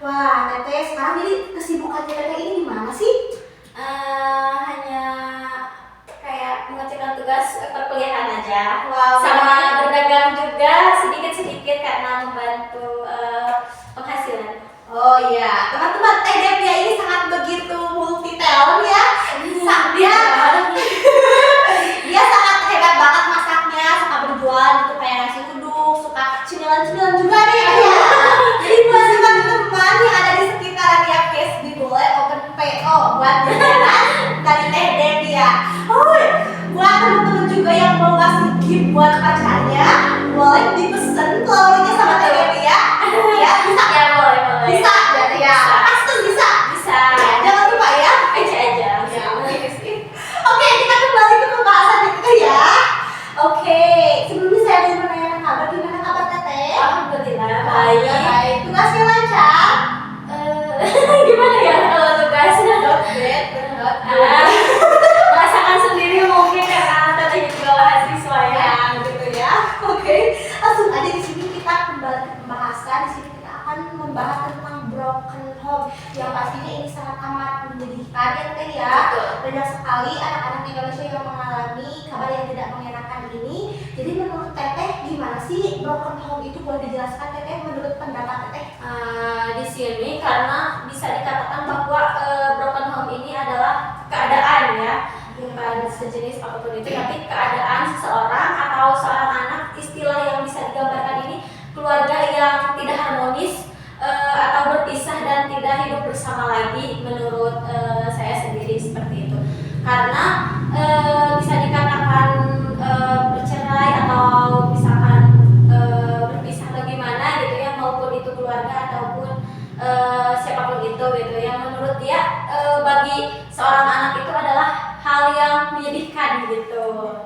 Wah, Teteh sekarang jadi kesibukannya Teteh ini gimana sih? Hanya kayak mengerjakan tugas perkuliahan aja. Wow, Sama berdagang juga sedikit-sedikit karena membantu penghasilan. Oh iya, teman-teman Teh Devia ini sangat begitu multi talent ya. Dia sangat hebat banget masaknya, suka berjualan gitu kayak nasi uduk, suka cemilan-cemilan juga deh ya. Jadi buat teman-teman yang ada di sekitaran ya KSB boleh open PO buat jajanan dari Teh Devia. Oh, buat teman-teman juga yang mau ngasih gift buat pacarnya, boleh dipesan telurnya sama Teh Devia. Ya, bisa. Ya boleh. Bisa berarti ya. Pasti bisa. Bisa. Jangan lupa ya. Aja. Ya, oke, kita kembali ke pembahasan kita ya. Oke, sebelumnya saya ingin menanyakan kabar, gimana kabar Teteh? Alhamdulillah baik. Tugasnya lancar? Gimana ya kalau tugasnya? Not bad, not good. Merasakan sendiri mungkin karena teteh juga mahasiswa ya. Gitu ya. Oke, langsung aja di sini kita kembali ke pembahasan. Di sini kita akan membahas tentang broken home yang pastinya ini sangat amat menyedihkan ya Teh ya. Banyak sekali anak-anak di Indonesia yang mengalami kabar yang tidak mengenakan ini. Jadi menurut Teteh gimana sih broken home itu, boleh dijelaskan Teteh menurut pendapat Teteh? Di sini karena bisa dikatakan bahwa broken home ini adalah keadaan ya, bukan sejenis apapun itu, tapi keadaan seseorang atau seorang anak, istilah yang bisa digambarkan ini keluarga yang tidak harmonis atau berpisah dan tidak hidup bersama lagi menurut saya sendiri seperti itu. Karena bisa dikatakan bercerai atau misalkan berpisah bagaimana gitu ya, maupun itu keluarga ataupun siapapun itu gitu, yang menurut dia bagi seorang anak itu adalah hal yang menyedihkan gitu.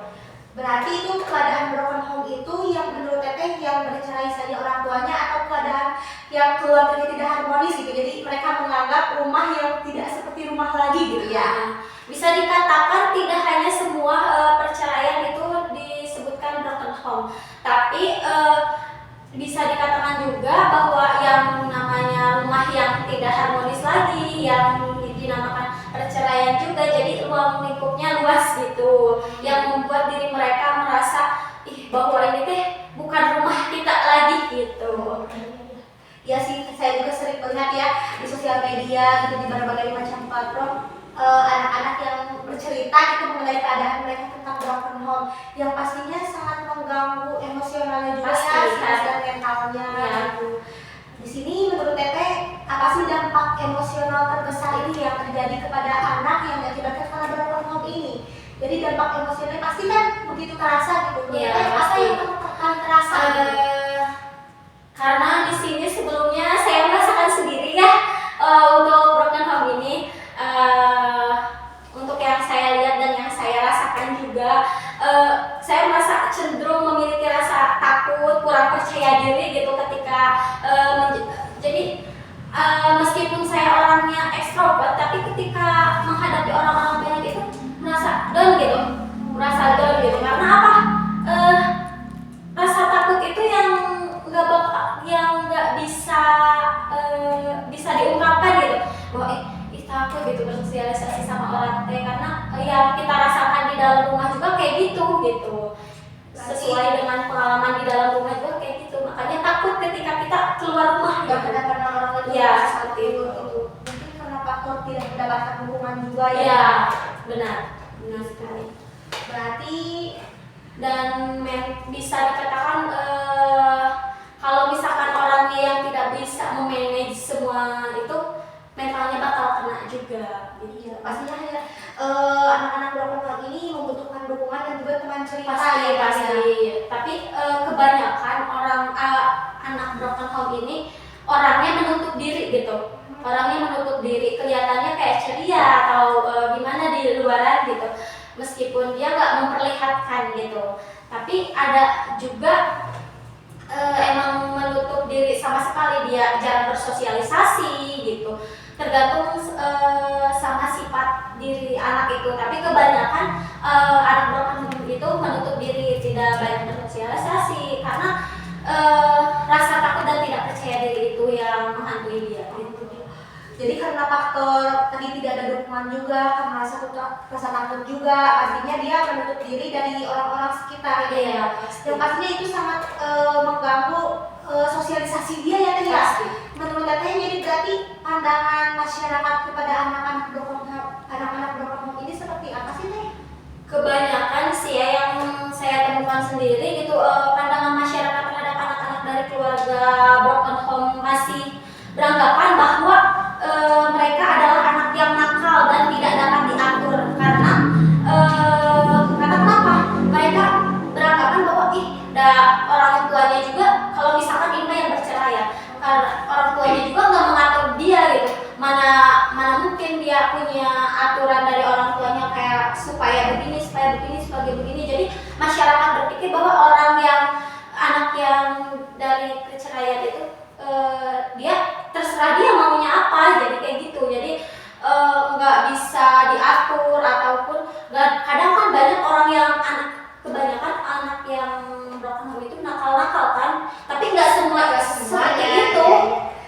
Berarti itu keadaan broken home itu yang menurut Teteh yang bercerai saja orang tuanya, atau keadaan yang keluarganya tidak harmonis gitu. Jadi mereka menganggap rumah yang tidak seperti rumah lagi gitu ya. Bisa dikatakan tidak hanya semua perceraian itu disebutkan broken home, tapi bisa dikatakan juga bahwa yang namanya rumah yang tidak harmonis lagi, yang dinamakan perceraian juga, jadi ruang lingkupnya luas gitu, yang membuat diri mereka merasa bahwa ini teh bukan rumah kita lagi gitu. Ya sih, saya juga sering melihat ya di sosial media gitu, di berbagai macam platform anak-anak yang bercerita gitu mengenai keadaan mereka tentang broken home yang pastinya sangat mengganggu emosionalnya juga ya, dan mentalnya. Ya. Di sini menurut Teteh apa sih dampak emosional terbesar ini yang terjadi kepada anak yang diakibatkan karena broken home ini? Jadi dampak emosionalnya pasti kan begitu terasa gitu. Iya, Apa yang akan terasa? Karena di sini sebelumnya saya merasakan sendiri ya untuk broken home ini. Untuk yang saya lihat dan yang saya rasakan juga, saya merasa cenderung memiliki rasa takut, kurang percaya diri gitu ketika jadi meskipun saya orangnya ekstrovert, tapi ketika menghadapi orang-orang banyak itu merasa down gitu, karena apa? Rasa takut itu yang nggak bisa diungkapkan gitu, bahwa takut gitu bersosialisasi sama orang teh, karena yang kita rasakan di dalam rumah juga kayak gitu, sesuai dengan pengalaman di dalam rumah juga kayak gitu, makanya takut ketika kita keluar rumah gitu. Karena orang itu Ya, seperti itu. Mungkin karena faktor tidak mendapatkan dukungan juga ya. Ya, benar sekali. Berarti Dan bisa dikatakan kalau misalkan orangnya yang tidak bisa memanage semua itu, mentalnya bakal kena juga. jadi ya, pastinya ya anak-anak broken home ini membutuhkan dukungan dan juga teman cerita. Pasti. Tapi kebanyakan orang anak broken home ini orangnya menutup diri gitu. Orangnya menutup diri, kelihatannya kayak ceria atau gimana di luaran gitu. Meskipun dia nggak memperlihatkan gitu. Tapi ada juga emang menutup diri sama sekali, dia jarang bersosialisasi gitu. Tergantung sama sifat diri anak itu, tapi kebanyakan anak broken home itu menutup diri, tidak banyak bersosialisasi karena rasa takut dan tidak percaya diri itu yang menghantui dia gitu. Jadi karena faktor tadi tidak ada dukungan juga, karena rasa takut juga, pastinya dia menutup diri dari orang-orang sekitar gitu ya. Yang pastinya itu sangat mengganggu sosialisasi dia ya Teh ya. Menurut Teteh jadi berarti pandangan masyarakat kepada anak-anak broken home ini seperti apa sih Teh? Kebanyakan sih ya yang saya temukan sendiri gitu, pandangan masyarakat terhadap anak-anak dari keluarga broken home masih beranggapan bahwa mereka adalah anak yang nakal dan tidak dapat diatur karena kenapa? Mereka beranggapan bahwa orang tuanya juga, kalau misalkan ini yang bercerai ya, karena orang tuanya juga nggak mengatur dia gitu, mana mungkin dia punya aturan dari orang tuanya kayak supaya begini, supaya begini. Jadi masyarakat berpikir bahwa anak yang dari perceraian itu dia terserah dia maunya apa, jadi kayak gitu. Jadi nggak bisa diatur ataupun kadang kan banyak orang yang kebanyakan anak yang broken home itu nakal kan, tapi nggak semua seperti itu.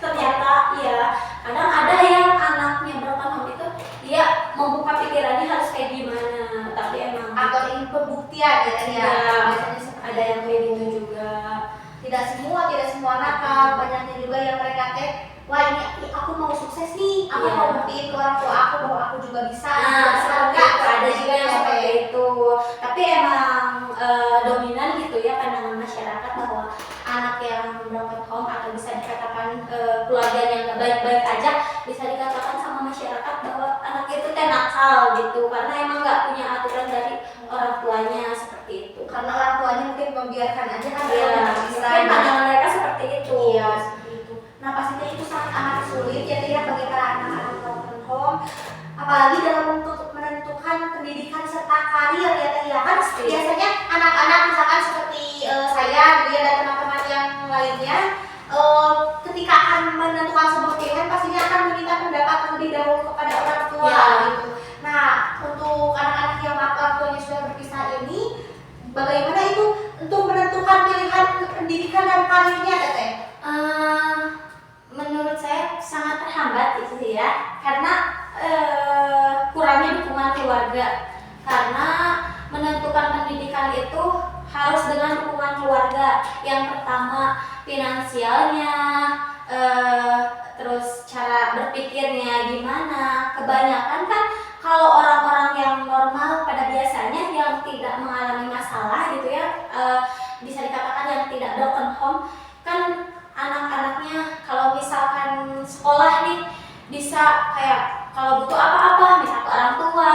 Ternyata ya kadang ada yang anaknya broken home itu dia membuka pikirannya harus kayak gimana, tapi emang atau ingin pembuktian ya. Biasanya ada yang kayak gitu juga. Tidak semua nakal, banyaknya juga yang mereka wah ini aku mau sukses nih, aku mau buktiin ke orang tua aku bahwa aku juga bisa. Ada juga yang seperti itu. Tapi emang dominan gitu ya pandangan masyarakat bahwa anak yang broken home atau bisa dikatakan keluarga yang baik-baik aja, bisa dikatakan sama masyarakat bahwa anak itu nakal gitu karena emang nggak punya aturan dari orang tuanya seperti itu. Karena orang tuanya mungkin membiarkan aja kan mungkin pandangan mereka seperti itu. Iya, seperti itu. Nah, pastinya itu sangat amat sulit ya tidak bagi para anak-anak broken home, apalagi dalam menentukan pendidikan serta karir ya Teh ya. Kan biasanya anak-anak misalkan seperti saya gitu ya dan teman-teman yang lainnya ketika akan menentukan sebuah pilihan pastinya akan meminta pendapat terlebih dahulu kepada orang tua gitu. Nah, untuk anak-anak yang orang tuanya sudah berpisah ini, bagaimana itu untuk menentukan pilihan pendidikan dan karirnya Teteh? Menurut saya sangat terhambat itu sih ya, karena kurangnya dukungan keluarga. Karena menentukan pendidikan itu harus dengan dukungan keluarga. Yang pertama finansialnya, terus cara berpikirnya gimana. Kebanyakan kan kalau orang-orang yang normal pada biasanya yang tidak mengalami masalah gitu ya, bisa dikatakan yang tidak broken home, kan anak-anaknya kalau misalkan sekolah nih bisa kayak kalau butuh apa-apa misal ke orang tua,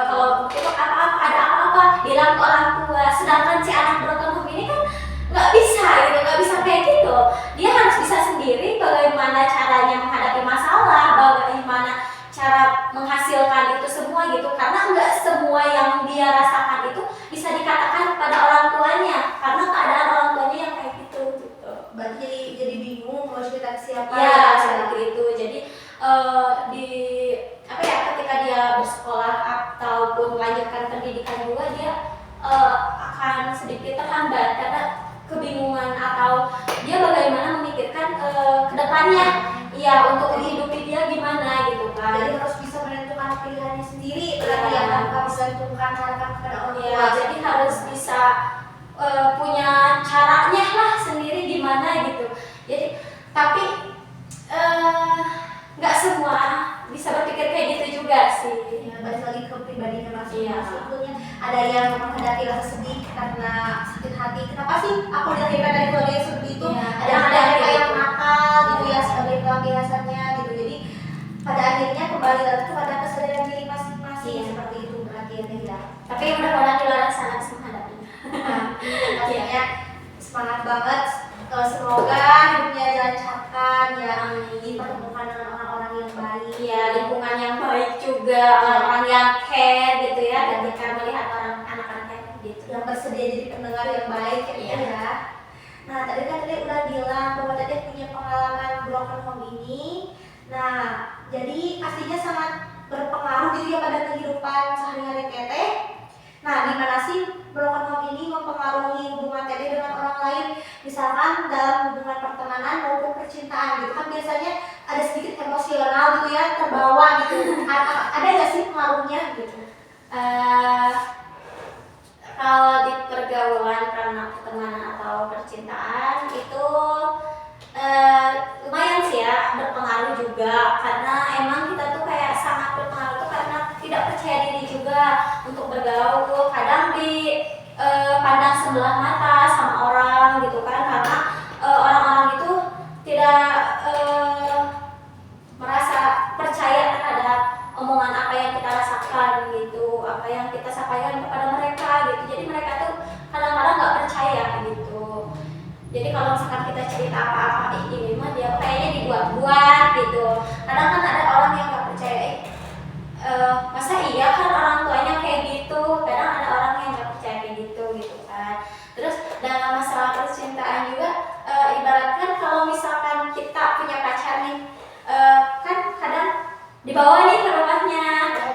kalau butuh apa-apa ada apa-apa bilang ke orang tua. Sedangkan si anak broken home ini kan nggak bisa kayak gitu. Dia harus bisa sendiri bagaimana caranya menghadapi masalah, bagaimana cara menghasilkan itu semua gitu, karena nggak semua yang dia rasakan itu bisa dikatakan kepada orang tuanya karena keadaan orang tuanya yang kayak gitu. Berarti jadi bingung mau cerita ke siapa ya seperti itu. Jadi ketika dia bersekolah ataupun melanjutkan pendidikan juga dia akan sedikit terhambat karena kebingungan atau dia bagaimana memikirkan kedepannya ya untuk menghidupi dia gimana gitu kan. Jadi harus bisa menentukan pilihannya sendiri berarti ya tanpa bisa menentukan harapan kepada orang tua. Jadi harus bisa punya caranya lah sendiri gimana gitu. Jadi tapi nggak semua bisa berpikir kayak gitu juga sih. Ya, balik lagi ke pribadinya masing-masing. Ada yang menghadapi rasa sedih karena sakit hati. Kenapa sih aku dilahirkan dari keluarga yang seperti itu? Ada mereka yang nakal gitu ya sebagai pelampiasannya gitu. Jadi pada akhirnya kembali lagi kepada kesadaran diri masing-masing seperti itu berarti ya. Tapi mudah-mudahan dilarang sangat menghadapinya. Pastinya semangat banget. Semoga hidupnya dilancarkan ya, dipertemukan dengan orang-orang yang baik, ya lingkungan yang baik juga, orang-orang yang care gitu ya, ketika melihat orang anak-anaknya gitu, yang bersedia jadi pendengar yang baik ya. Nah tadi udah bilang bahwa tadi punya pengalaman broken home ini. Nah jadi pastinya sangat berpengaruh gitu ya pada kehidupan sehari-hari Teteh. Nah, gimana sih broken home ini mempengaruhi hubungan Teteh dengan orang lain? Misalkan dalam hubungan pertemanan maupun percintaan gitu kan biasanya ada sedikit emosional ada nggak sih pengaruhnya gitu? Eh, Kalau di pergaulan karena pertemanan atau percintaan itu lumayan sih ya berpengaruh juga, karena emang kita tuh kayak sangat berpengaruh tuh karena tidak percaya diri juga untuk bergaul, kadang di pandang sebelah mata sama orang gitu kan, karena orang-orang itu tidak merasa percaya terhadap omongan apa yang kita rasakan gitu, apa yang kita sampaikan kepada mereka gitu. Jadi mereka tuh kadang-kadang nggak percaya gitu. Jadi kalau misalkan kita cerita apa-apa, ini mah dia kayaknya dibuat-buat gitu. Kadang kan ada orang yang nggak percaya, masa iya kan orang tuanya kayak gitu. Kadang ada orang yang nggak percaya kayak gitu kan. Terus dalam masalah percintaan juga, ibaratkan kalau misalkan kita punya pacar nih, kan kadang dibawa nih ke rumahnya.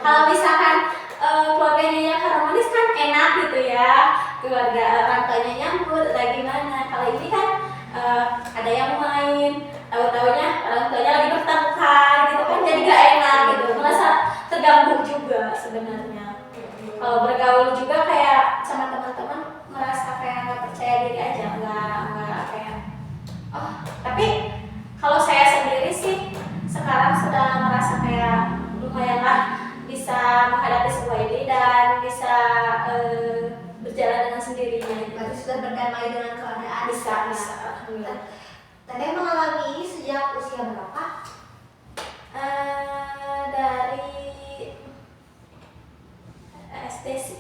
Kalau misalkan keluarganya harmonis kan enak gitu ya, keluarga orang tuanya nyambut lagi gimana. Kalau ini kan ada yang main, tahu-taunya orang tuanya lagi bertengkar gitu kan, jadi gak enak gitu, merasa terganggu juga sebenarnya. Kalau bergaul juga kayak sama teman-teman merasa kayak nggak percaya diri aja, nggak kayak tapi kalau saya sendiri sih sekarang sudah merasa kayak lumayanlah bisa menghadapi sebuah ini dan bisa berjalan dengan sendirinya. Berarti sudah berdamai dengan keadaan. Bisa. Tadi mengalami ini sejak usia berapa? Dari SD sih.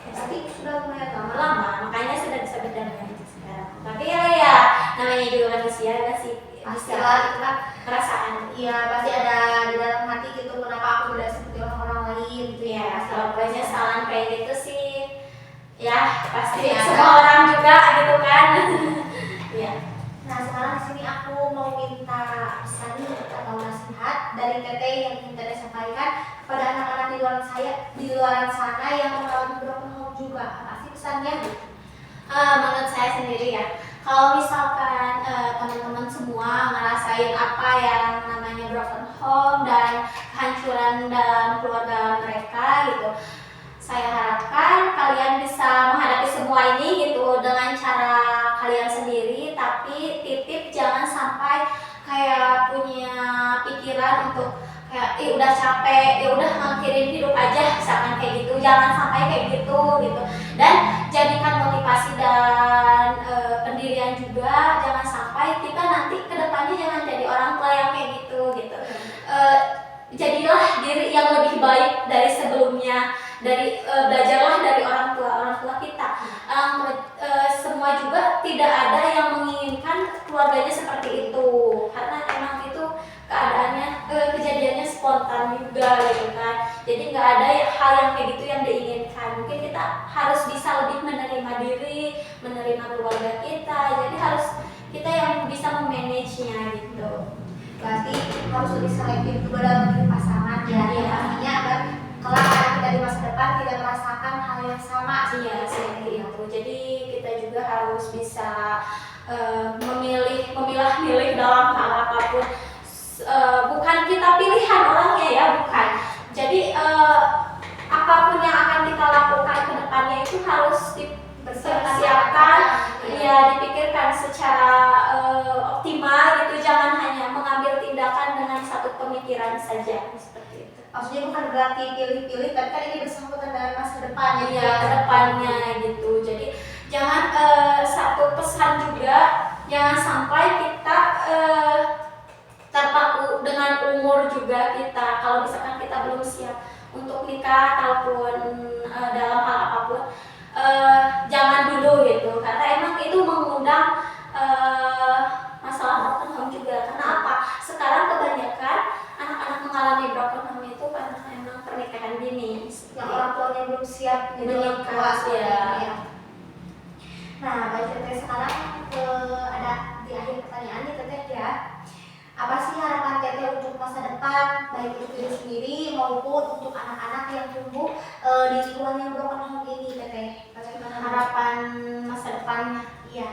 Tapi sudah lumayan Lama, makanya sudah bisa berdamai sekarang. Tapi ya namanya juga manusia sih. Pastilah itu kan Perasaan. iya pasti ada di dalam hati gitu, kenapa aku tidak seperti orang-orang lain gitu ya. Ya, kalau penyesalan kayak gitu sih ya pasti Ya, semua orang juga gitu kan. Ya. Nah sekarang di sini aku mau minta pesan atau nasihat dari Teteh yang ingin Teteh sampaikan kepada anak-anak di luar sana yang mengalami broken home juga. Apa sih pesannya? Menurut saya sendiri ya, kalau misalkan teman-teman semua ngerasain apa yang namanya broken home dan kehancuran dalam keluarga mereka gitu, saya harapkan kalian bisa menghadapi semua ini gitu dengan cara kalian sendiri, tapi titip jangan sampai kayak punya pikiran untuk kayak udah capek, ya udah ngakhirin hidup aja misalkan kayak gitu. Jangan sampai kayak gitu gitu. Dan jadikan motivasi dan pendirian juga, jangan sampai kita nanti kedepannya jangan jadi orang tua yang kayak gitu gitu. Jadilah diri yang lebih baik dari sebelumnya, belajarlah dari orang tua kita. Semua juga tidak ada yang menginginkan keluarganya seperti itu, karena emang itu keadaannya kejadiannya spontan juga gitu kan. Jadi nggak ada hal yang kayak gitu yang diinginkan. Mungkin kita harus bisa lebih menerima diri, menerima keluarga kita. Jadi harus kita yang bisa memanagenya gitu. Berarti harus lebih selektif juga dalam memilih pasangan ya. Iya. Pastinya agar kelak anak kita di masa depan tidak merasakan hal yang sama. Iya seperti itu. Jadi kita juga harus bisa memilah-milih dalam hal apapun. Bukan kita pilihan orangnya ya, bukan. Jadi apapun yang akan kita lakukan ke depannya itu harus dipersiapkan, ya dipikirkan secara optimal gitu. Jangan hanya mengambil tindakan dengan satu pemikiran saja seperti itu. Maksudnya bukan berarti pilih-pilih, tapi kan ini bersangkutan dengan masa depan. Iya, ke depannya gitu. Jadi jangan satu pesan juga, jangan sampai kita terpaku dengan umur juga kita. Kalau misalkan kita belum siap untuk nikah ataupun dalam hal apapun, jangan dulu gitu, karena emang itu mengundang masalah broken home juga. Karena apa? Sekarang kebanyakan anak-anak mengalami broken home itu karena emang pernikahan dini, Yang orang tuanya belum siap menjadi orang tua ya. Nah, baik Teteh, sekarang ada di akhir pertanyaan nih Teteh ya. Apa sih harapan Teteh untuk masa depan, baik untuk diri sendiri maupun untuk anak-anak yang tumbuh di lingkungan yang broken home ini Teteh? Bagaimana Harapan masa depannya Iya,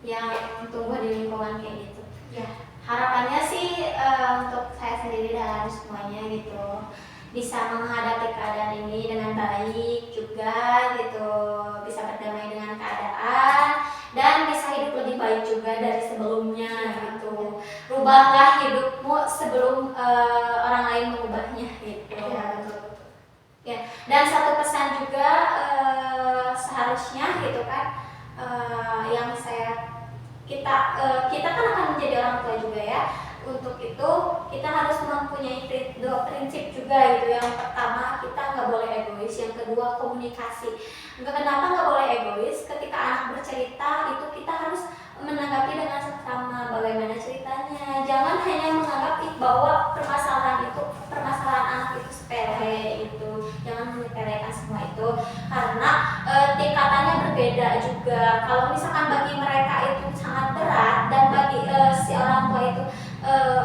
yang tumbuh di lingkungan kayak gitu. ya. Harapannya sih untuk saya sendiri dan semuanya gitu, bisa menghadapi keadaan ini dengan baik juga gitu, bisa berdamai dengan keadaan dan bisa hidup lebih baik juga dari sebelumnya gitu. Rubahlah hidupmu sebelum orang lain mengubahnya gitu. Ya, dan satu pesan juga seharusnya gitu kan, yang kita kan akan menjadi orang tua juga ya. Untuk itu kita harus mempunyai dua prinsip juga gitu. Yang pertama, kita nggak boleh egois. Yang kedua, komunikasi. Kenapa nggak boleh egois? Ketika anak bercerita itu kita harus menanggapi dengan seksama bagaimana ceritanya. Jangan hanya menganggap bahwa permasalahan anak itu sepele itu. Jangan menyepelekan semua itu karena tingkatannya berbeda juga. Kalau misalkan bagi mereka itu sangat berat dan bagi si orang tua itu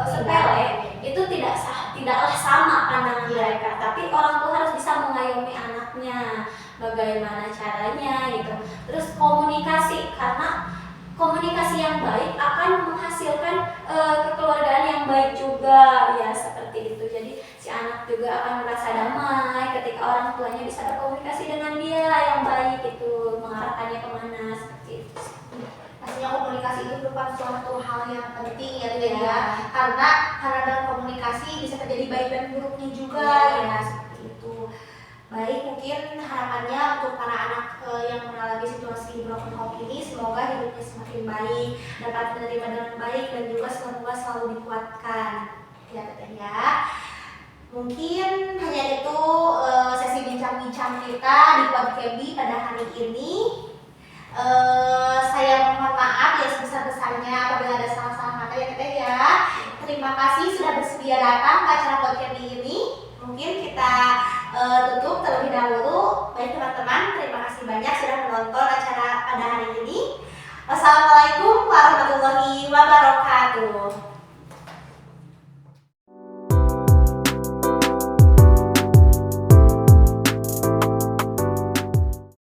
sepele, itu tidaklah sama pandangan mereka. Tapi orang tua harus bisa mengayomi anaknya bagaimana caranya gitu. Terus komunikasi, karena komunikasi yang baik akan menghasilkan kekeluargaan yang baik juga ya, seperti itu. Jadi si anak juga akan merasa damai ketika orang tuanya bisa berkomunikasi dengan dia yang baik itu, mengarahkannya kemana seperti itu. Pastinya komunikasi itu merupakan suatu hal yang penting ya Teh ya. Karena dalam komunikasi bisa terjadi baik dan buruknya juga ya, seperti itu. Baik, mungkin harapannya untuk para anak yang mengalami situasi broken home ini, semoga hidupnya semakin baik, dapat menerima dengan baik, dan juga semoga selalu dikuatkan ya Teh ya. Mungkin hanya itu sesi bincang-bincang kita di podcast pada hari ini. Saya mohon maaf ya sebesar-besarnya apabila ada salah-salah kata ya Teh ya. Terima kasih sudah bersedia datang ke acara podcast ini. Mungkin kita tutup terlebih dahulu. Baik teman-teman, terima kasih banyak sudah menonton acara pada hari ini. Wassalamualaikum warahmatullahi wabarakatuh.